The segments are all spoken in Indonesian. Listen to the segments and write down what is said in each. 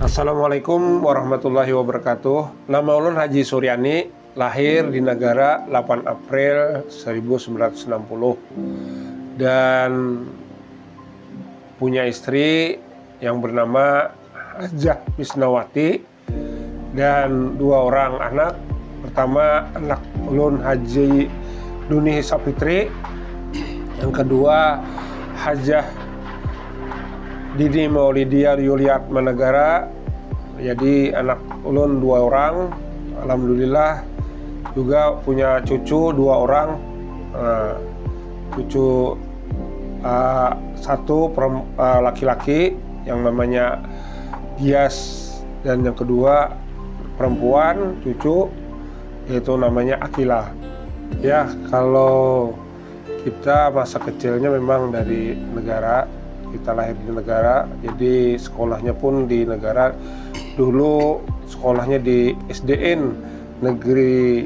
Assalamualaikum warahmatullahi wabarakatuh. Nama ulun Haji Suryani, lahir di negara 8 April 1960 dan punya istri yang bernama Hajah Misnawati dan 2 orang anak. Pertama anak ulun Haji Duni Sapitri, yang kedua Hajah Didi Maulidia Yuliat Managara. Jadi anak ulun 2 orang, alhamdulillah juga punya cucu 2 orang. Cucu satu laki-laki yang namanya Gias, dan yang kedua perempuan cucu yaitu namanya Akila. Ya, kalau kita masa kecilnya memang dari negara, kita lahir di negara, jadi sekolahnya pun di negara. Dulu sekolahnya di SDN Negeri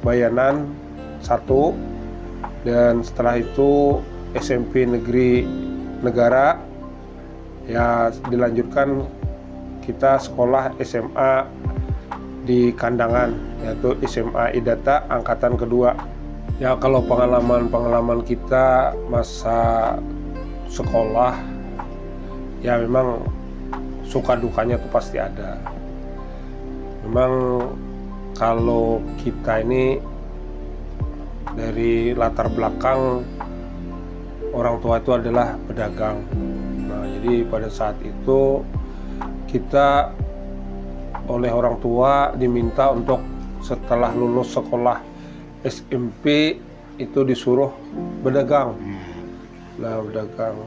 Bayanan 1, dan setelah itu SMP Negeri Negara. Ya, dilanjutkan kita sekolah SMA di Kandangan, yaitu SMA Idata angkatan kedua. Ya, kalau pengalaman kita masa sekolah, ya memang suka dukanya itu pasti ada. Memang kalau kita ini dari latar belakang orang tua itu adalah pedagang. Nah, jadi pada saat itu kita oleh orang tua diminta untuk setelah lulus sekolah SMP itu disuruh berdagang. Nah, berdagang.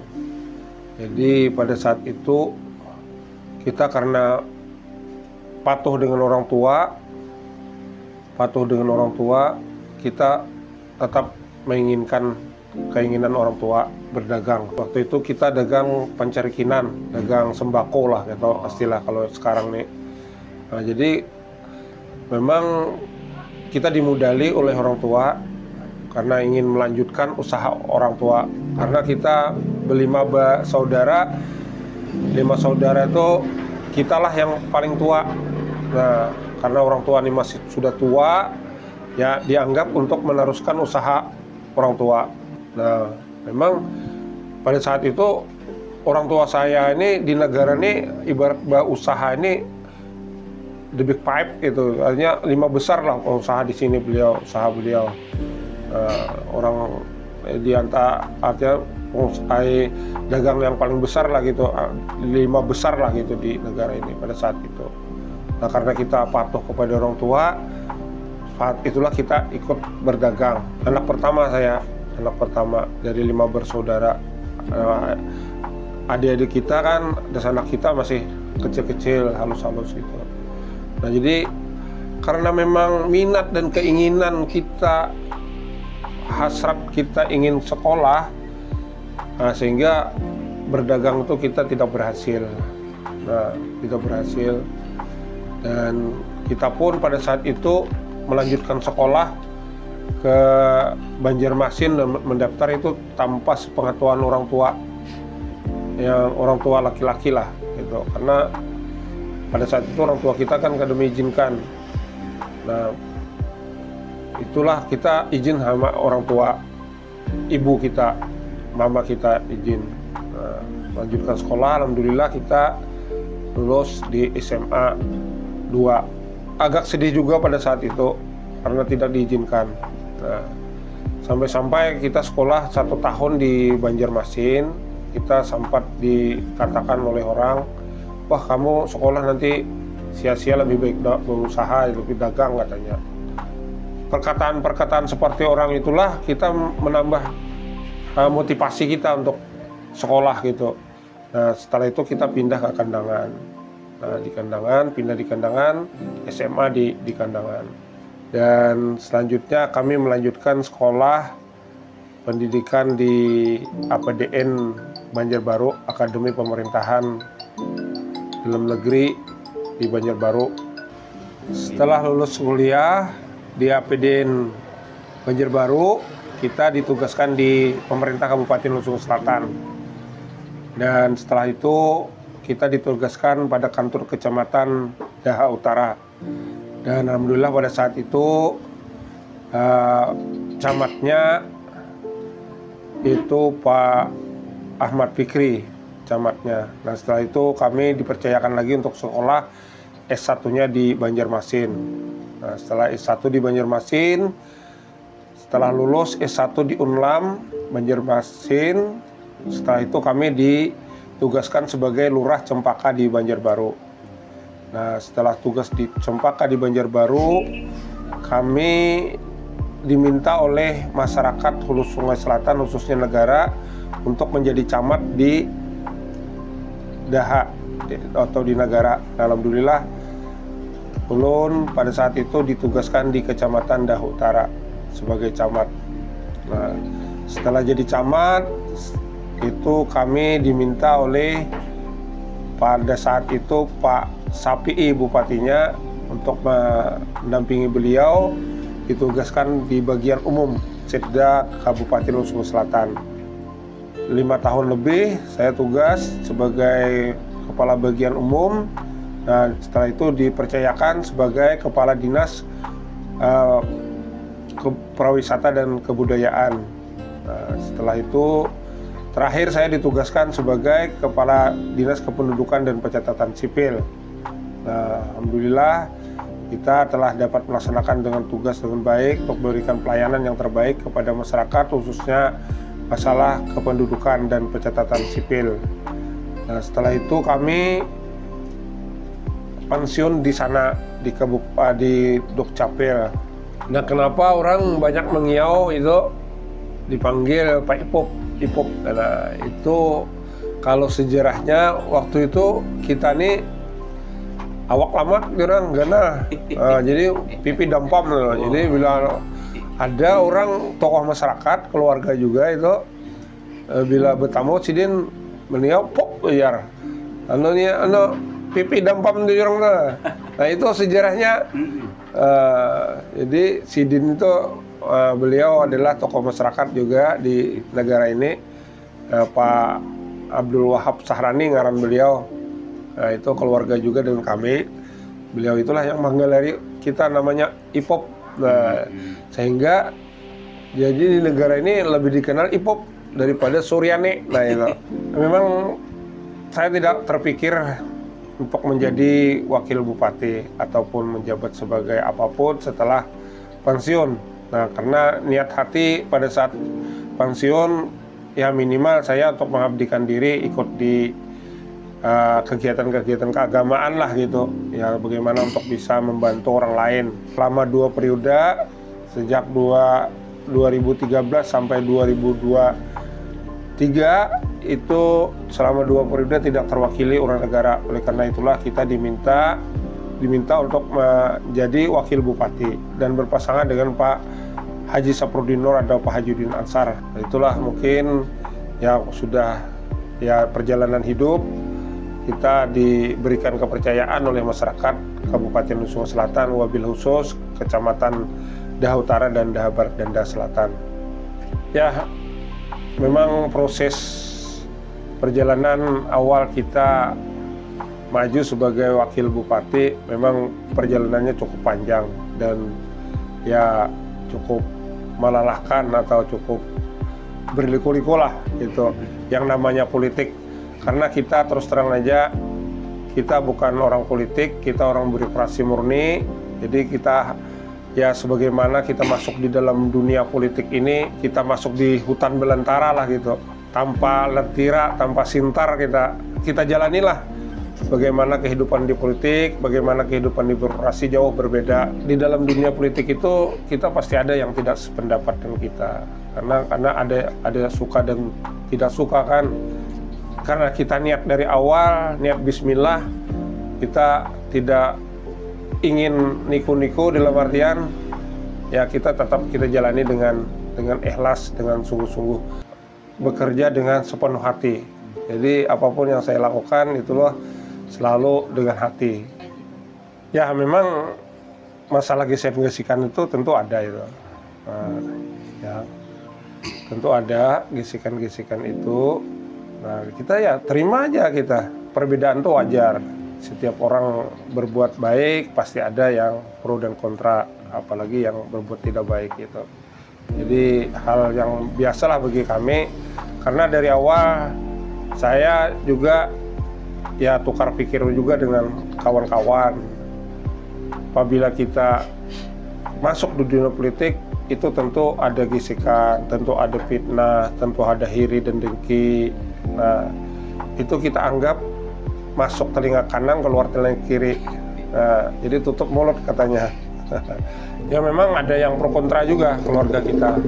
Jadi pada saat itu kita karena patuh dengan orang tua, kita tetap menginginkan keinginan orang tua berdagang. Waktu itu kita dagang pancarikinan, dagang sembako lah, gitu pastilah kalau sekarang nih. Nah, jadi memang kita dimodali oleh orang tua karena ingin melanjutkan usaha orang tua. Karena kita ber-5 saudara, 5 saudara itu kitalah yang paling tua. Nah, karena orang tua ini masih sudah tua, ya dianggap untuk meneruskan usaha orang tua. Nah, memang pada saat itu orang tua saya ini di negara ini ibarat usaha ini the big five itu, artinya 5 besar lah usaha di sini usaha beliau. Orang di antara artinya pengusaha dagang yang paling besar lah gitu, 5 besar lah gitu di negara ini pada saat itu. Nah, karena kita patuh kepada orang tua, saat itulah kita ikut berdagang. Anak pertama dari 5 bersaudara. Adik-adik kita kan, dan anak kita masih kecil-kecil, halus-halus gitu. Nah, jadi karena memang minat dan keinginan kita, hasrat kita ingin sekolah, nah, sehingga berdagang itu kita tidak berhasil. Dan kita pun pada saat itu melanjutkan sekolah ke Banjarmasin dan mendaftar itu tanpa sepengetahuan orang tua, yang orang tua laki-laki lah gitu. Karena pada saat itu orang tua kita kan kada mengizinkan. Nah, itulah kita izin sama orang tua, ibu kita, mama kita izin. Nah, lanjutkan sekolah, alhamdulillah kita lulus di SMA 2. Agak sedih juga pada saat itu karena tidak diizinkan. Nah, sampai-sampai kita sekolah 1 tahun di Banjarmasin, kita sempat dikatakan oleh orang, wah kamu sekolah nanti sia-sia, lebih baik berusaha, lebih dagang katanya. Perkataan-perkataan seperti orang itulah kita menambah motivasi kita untuk sekolah gitu. Nah, setelah itu kita pindah ke Kandangan. Nah, pindah di Kandangan, SMA di Kandangan. Dan selanjutnya kami melanjutkan sekolah pendidikan di APDN Banjarbaru, Akademi Pemerintahan Dalam Negeri di Banjarbaru. Setelah lulus kuliah di APDN Banjarbaru, kita ditugaskan di pemerintah Kabupaten Lusung Selatan. Dan setelah itu kita ditugaskan pada kantor kecamatan Daha Utara. Dan alhamdulillah pada saat itu camatnya itu Pak Ahmad Fikri, camatnya. Nah setelah itu kami dipercayakan lagi untuk sekolah S1-nya di Banjarmasin. Nah setelah S1 di Banjarmasin, setelah lulus S1 di Unlam Banjarmasin, setelah itu kami ditugaskan sebagai Lurah Cempaka di Banjarbaru. Nah setelah tugas di Cempaka di Banjarbaru, kami diminta oleh masyarakat Hulu Sungai Selatan, khususnya negara, untuk menjadi camat di Daha atau di negara. Alhamdulillah ulun pada saat itu ditugaskan di Kecamatan Daha Utara sebagai camat. Nah setelah jadi camat itu kami diminta oleh pada saat itu Pak Sapi'i bupatinya untuk mendampingi beliau, ditugaskan di bagian umum Setda Kabupaten Hulu Sungai Selatan. 5 tahun lebih saya tugas sebagai kepala bagian umum. Nah setelah itu dipercayakan sebagai kepala dinas pariwisata dan kebudayaan. Nah, setelah itu terakhir saya ditugaskan sebagai kepala dinas kependudukan dan pencatatan sipil. Nah, alhamdulillah kita telah dapat melaksanakan dengan tugas dengan baik untuk memberikan pelayanan yang terbaik kepada masyarakat, khususnya masalah kependudukan dan pencatatan sipil. Nah, setelah itu kami pensiun di sana di Dukcapil. Nah, kenapa orang banyak mengiau itu dipanggil Pak Ipop? Nah, itu kalau sejarahnya waktu itu kita nih awak lama orang gana, jadi pipi dampam loh. Jadi bila ada orang tokoh masyarakat, keluarga juga itu bila bertamu sidin beliau pok biar pipi dampam di orang lah. Nah itu sejarahnya. Jadi sidin itu beliau adalah tokoh masyarakat juga di negara ini. Pak Abdul Wahab Sahrani ngaran beliau. Nah, itu keluarga juga dengan kami. Beliau itulah yang menggelar kita namanya Ipop. Nah, sehingga jadi di negara ini lebih dikenal Ipop daripada Suryani. Nah, itu. Memang saya tidak terpikir untuk menjadi wakil bupati ataupun menjabat sebagai apapun setelah pensiun. Nah, karena niat hati pada saat pensiun ya minimal saya untuk mengabdikan diri ikut di kegiatan-kegiatan keagamaan lah gitu ya, bagaimana untuk bisa membantu orang lain. Selama 2 periode sejak 2013 sampai 2023 itu selama 2 periode tidak terwakili orang negara. Oleh karena itulah kita diminta untuk menjadi wakil bupati dan berpasangan dengan Pak Haji Saprudin Nur atau Pak Hajiuddin Ansar. Itulah mungkin ya sudah ya perjalanan hidup. Kita diberikan kepercayaan oleh masyarakat Kabupaten Hulu Sungai Selatan, wabil khusus Kecamatan Daha Utara dan Daha Barat dan Daha Selatan. Ya, memang proses perjalanan awal kita maju sebagai wakil bupati memang perjalanannya cukup panjang dan ya cukup melelahkan atau cukup berliku-liku lah gitu. Yang namanya politik. Karena kita terus terang aja, kita bukan orang politik, kita orang birokrasi murni. Jadi kita ya sebagaimana kita masuk di dalam dunia politik ini, kita masuk di hutan belantara lah gitu. Tanpa letira, tanpa sintar kita jalanilah. Bagaimana kehidupan di politik, bagaimana kehidupan di birokrasi jauh berbeda. Di dalam dunia politik itu kita pasti ada yang tidak sependapat dengan kita. Karena ada suka dan tidak suka kan. Karena kita niat dari awal, niat bismillah, kita tidak ingin niku-niku dalam artian ya kita tetap kita jalani dengan ikhlas, dengan sungguh-sungguh bekerja dengan sepenuh hati. Jadi apapun yang saya lakukan itulah selalu dengan hati. Ya memang masalah gesekan-gesekan itu tentu ada itu. Ya tentu ada gesekan-gesekan itu. Nah kita ya terima aja kita. perbedaan tuh wajar. Setiap orang berbuat baik pasti ada yang pro dan kontra, apalagi yang berbuat tidak baik gitu. Jadi hal yang biasalah bagi kami, karena dari awal saya juga ya tukar pikir juga dengan kawan-kawan. Apabila kita masuk di dunia politik, itu tentu ada gesekan, tentu ada fitnah, tentu ada iri dan dengki. Nah, itu kita anggap masuk telinga kanan, keluar telinga kiri. Nah, jadi tutup mulut katanya. Ya memang ada yang pro kontra juga keluarga kita.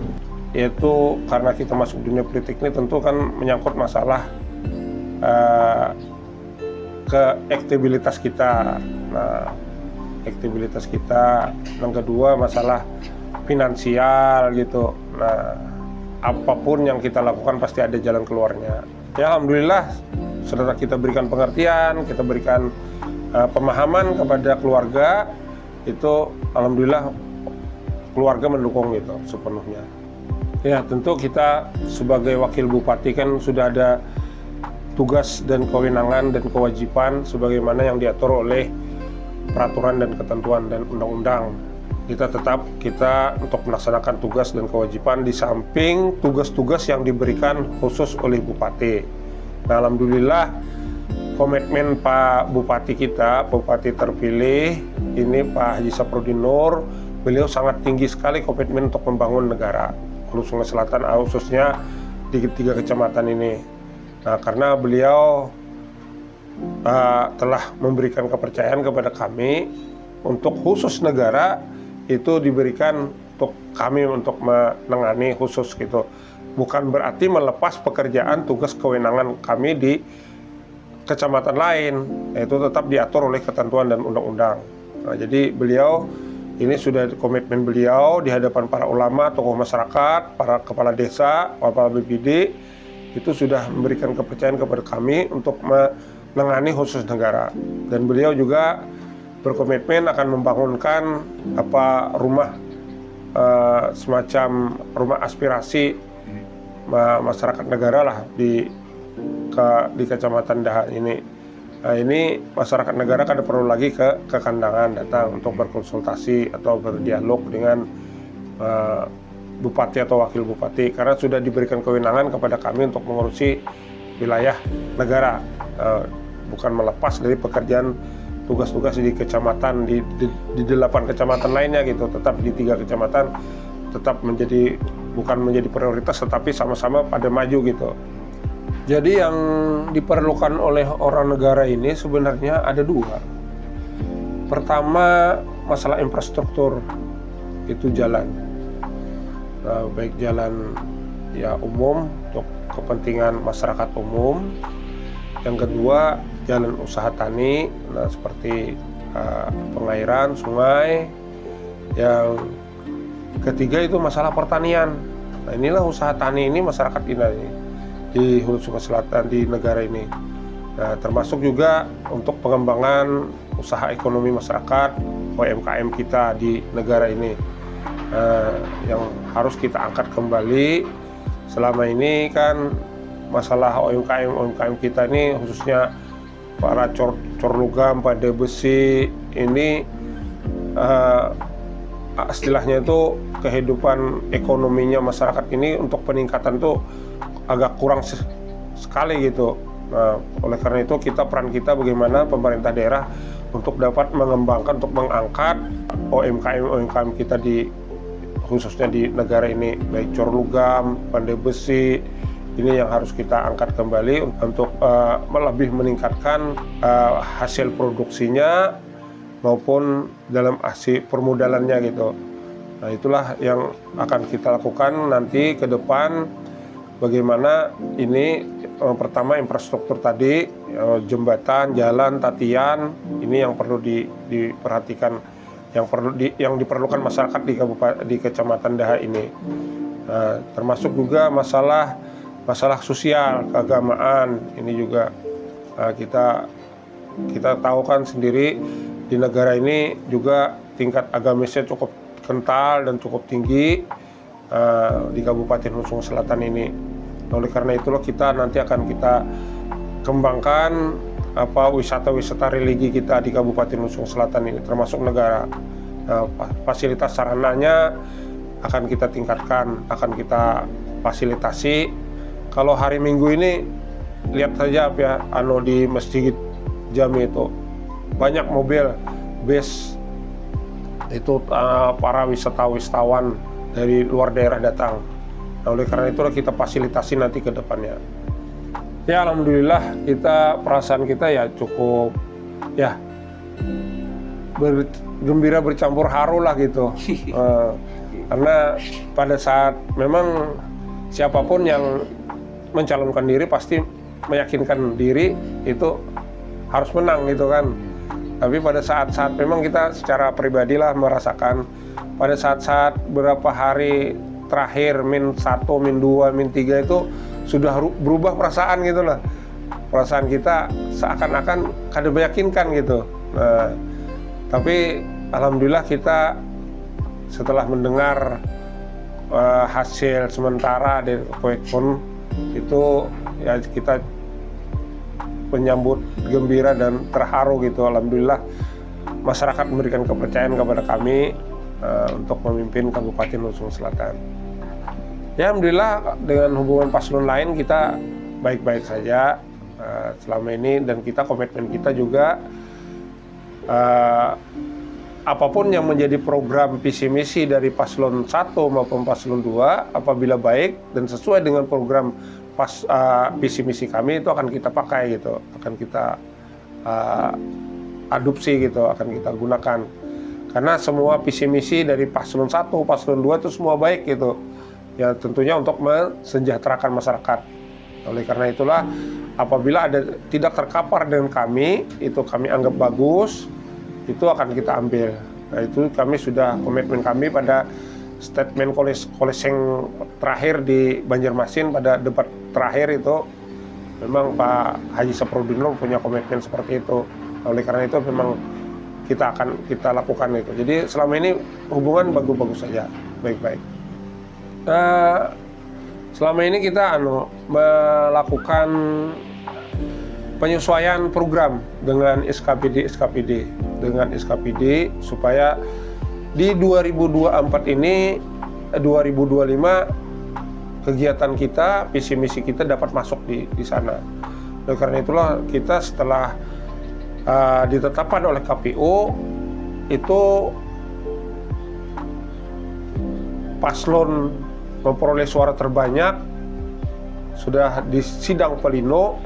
Yaitu karena kita masuk dunia politik ini tentu kan menyangkut masalah keektabilitas kita. Nah, ektabilitas kita. Yang kedua masalah finansial gitu. Nah, apapun yang kita lakukan pasti ada jalan keluarnya. Ya alhamdulillah setelah kita berikan pengertian, kita berikan pemahaman kepada keluarga, itu alhamdulillah keluarga mendukung gitu sepenuhnya. Ya tentu kita sebagai wakil bupati kan sudah ada tugas dan kewenangan dan kewajiban sebagaimana yang diatur oleh peraturan dan ketentuan dan undang-undang. Kita untuk melaksanakan tugas dan kewajiban di samping tugas-tugas yang diberikan khusus oleh bupati. Nah, alhamdulillah komitmen Pak Bupati kita, Bupati terpilih ini Pak Haji Saprudin Nur, beliau sangat tinggi sekali komitmen untuk membangun negara Hulu Sungai Selatan, khususnya di 3 kecamatan ini. Nah, karena beliau telah memberikan kepercayaan kepada kami untuk khusus negara itu diberikan untuk kami untuk menangani khusus gitu. Bukan berarti melepas pekerjaan tugas kewenangan kami di kecamatan lain, yaitu tetap diatur oleh ketentuan dan undang-undang. Nah, jadi beliau ini sudah komitmen beliau di hadapan para ulama, tokoh masyarakat, para kepala desa, kepala BPD itu sudah memberikan kepercayaan kepada kami untuk menangani khusus negara. Dan beliau juga berkomitmen akan membangunkan rumah semacam rumah aspirasi masyarakat negara lah di Kecamatan Daha ini. Nah, ini masyarakat negara kan perlu lagi ke Kandangan datang untuk berkonsultasi atau berdialog dengan bupati atau wakil bupati, karena sudah diberikan kewenangan kepada kami untuk mengurusi wilayah negara, bukan melepas dari pekerjaan tugas-tugas di kecamatan di 8 kecamatan lainnya gitu, tetap di 3 kecamatan tetap bukan menjadi prioritas, tetapi sama-sama pada maju gitu. Jadi yang diperlukan oleh orang negara ini sebenarnya ada 2. Pertama, masalah infrastruktur, itu jalan. Baik jalan ya umum untuk kepentingan masyarakat umum. Yang kedua, jalan usaha tani, nah seperti pengairan sungai. Yang ketiga itu masalah pertanian. Nah, inilah usaha tani ini masyarakat ini di Hulu Sungai Selatan di negara ini. Nah, termasuk juga untuk pengembangan usaha ekonomi masyarakat, UMKM kita di negara ini, yang harus kita angkat kembali. Selama ini kan masalah UMKM kita ini, khususnya para cor logam, pada besi ini, istilahnya itu kehidupan ekonominya masyarakat ini untuk peningkatan itu agak kurang sekali gitu. Nah, oleh karena itu peran kita bagaimana pemerintah daerah untuk dapat mengembangkan, untuk mengangkat UMKM kita khususnya di negara ini, baik cor logam, pandai besi, ini yang harus kita angkat kembali untuk lebih meningkatkan hasil produksinya maupun dalam hasil permodalannya gitu. Nah, itulah yang akan kita lakukan nanti ke depan. Bagaimana ini pertama infrastruktur tadi, jembatan, jalan, tatian, ini yang perlu diperhatikan, yang diperlukan masyarakat di Kecamatan Daha ini. Nah, termasuk juga masalah sosial, keagamaan, ini juga kita tahu kan sendiri di negara ini juga tingkat agamisnya cukup kental dan cukup tinggi di Kabupaten Hulu Sungai Selatan ini. Oleh karena itulah kita nanti akan kita kembangkan wisata-wisata religi kita di Kabupaten Lunsung Selatan ini, termasuk negara. Nah, fasilitas sarananya akan kita tingkatkan, akan kita fasilitasi. Kalau hari Minggu ini lihat saja ya, di Masjid Jami itu banyak mobil bus itu para wisatawan dari luar daerah datang. Nah, oleh karena itulah kita fasilitasi nanti ke depannya. Ya, alhamdulillah perasaan kita ya cukup ya gembira bercampur haru lah gitu. Karena pada saat memang siapapun yang mencalonkan diri pasti meyakinkan diri itu harus menang gitu kan. Tapi pada saat-saat memang kita secara pribadi lah merasakan pada saat-saat beberapa hari terakhir -1, -2, -3 itu sudah berubah perasaan gitu lah. Perasaan kita seakan-akan kada meyakinkan gitu. Nah, tapi alhamdulillah kita setelah mendengar hasil sementara dari Quickcon itu ya kita menyambut gembira dan terharu gitu. Alhamdulillah masyarakat memberikan kepercayaan kepada kami untuk memimpin Kabupaten Lunsung Selatan. Ya, alhamdulillah dengan hubungan paslon lain kita baik-baik saja selama ini, dan komitmen kita juga apapun yang menjadi program visi misi dari paslon 1 maupun paslon 2 apabila baik dan sesuai dengan program visi misi kami itu akan kita pakai gitu, akan kita adopsi gitu, akan kita gunakan. Karena semua visi misi dari paslon 1, paslon 2 itu semua baik gitu. Ya tentunya untuk mensejahterakan masyarakat. Oleh karena itulah apabila ada tidak terkapar dengan kami, itu kami anggap bagus, itu akan kita ambil. Nah, itu kami sudah komitmen kami pada statement koleseng terakhir di Banjarmasin pada debat terakhir itu memang Pak Haji Saprudinur punya komitmen seperti itu. Oleh karena itu memang kita lakukan itu. Jadi selama ini hubungan bagus-bagus saja, baik-baik. Selama ini kita melakukan penyesuaian program dengan SKPD supaya di 2024 ini 2025 kegiatan kita, visi misi kita dapat masuk di sana. Oleh karena itulah kita setelah ditetapkan oleh KPU itu paslon memperoleh suara terbanyak sudah di sidang pleno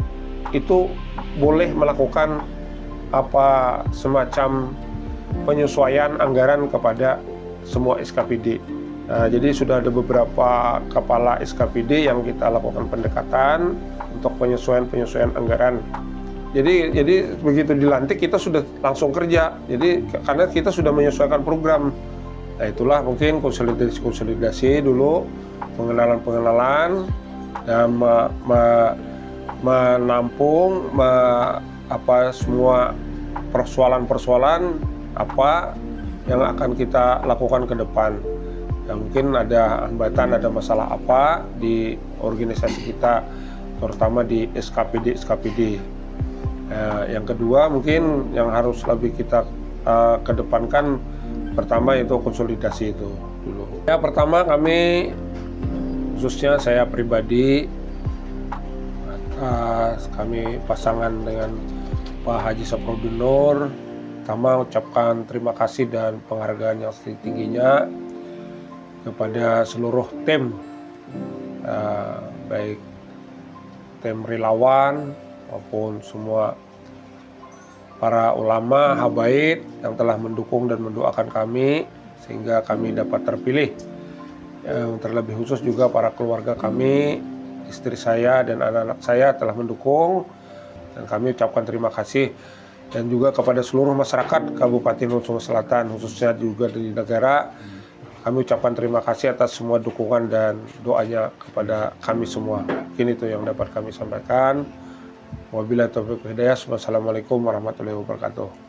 itu boleh melakukan semacam penyesuaian anggaran kepada semua SKPD. Nah, jadi sudah ada beberapa kepala SKPD yang kita lakukan pendekatan untuk penyesuaian anggaran. Jadi begitu dilantik kita sudah langsung kerja. Jadi karena kita sudah menyesuaikan program. Nah, itulah mungkin konsolidasi dulu, pengenalan dan menampung semua persoalan apa yang akan kita lakukan ke depan. Ya, mungkin ada hambatan, ada masalah apa di organisasi kita, terutama di SKPD. Yang kedua mungkin yang harus lebih kita kedepankan, pertama itu konsolidasi itu dulu. Ya, pertama kami khususnya saya pribadi, kami pasangan dengan Pak Haji Saprudinur, pertama ucapkan terima kasih dan penghargaan yang setinggi-tingginya kepada seluruh tim, baik tim relawan maupun semua para ulama habaib yang telah mendukung dan mendoakan kami sehingga kami dapat terpilih. Yang terlebih khusus juga para keluarga kami, istri saya dan anak-anak saya telah mendukung, dan kami ucapkan terima kasih. Dan juga kepada seluruh masyarakat Kabupaten Lunsung Selatan, khususnya juga di negara, kami ucapkan terima kasih atas semua dukungan dan doanya kepada kami semua. Mungkin itu yang dapat kami sampaikan. Wabillahi taufiq wal hidayah. Wassalamualaikum warahmatullahi wabarakatuh.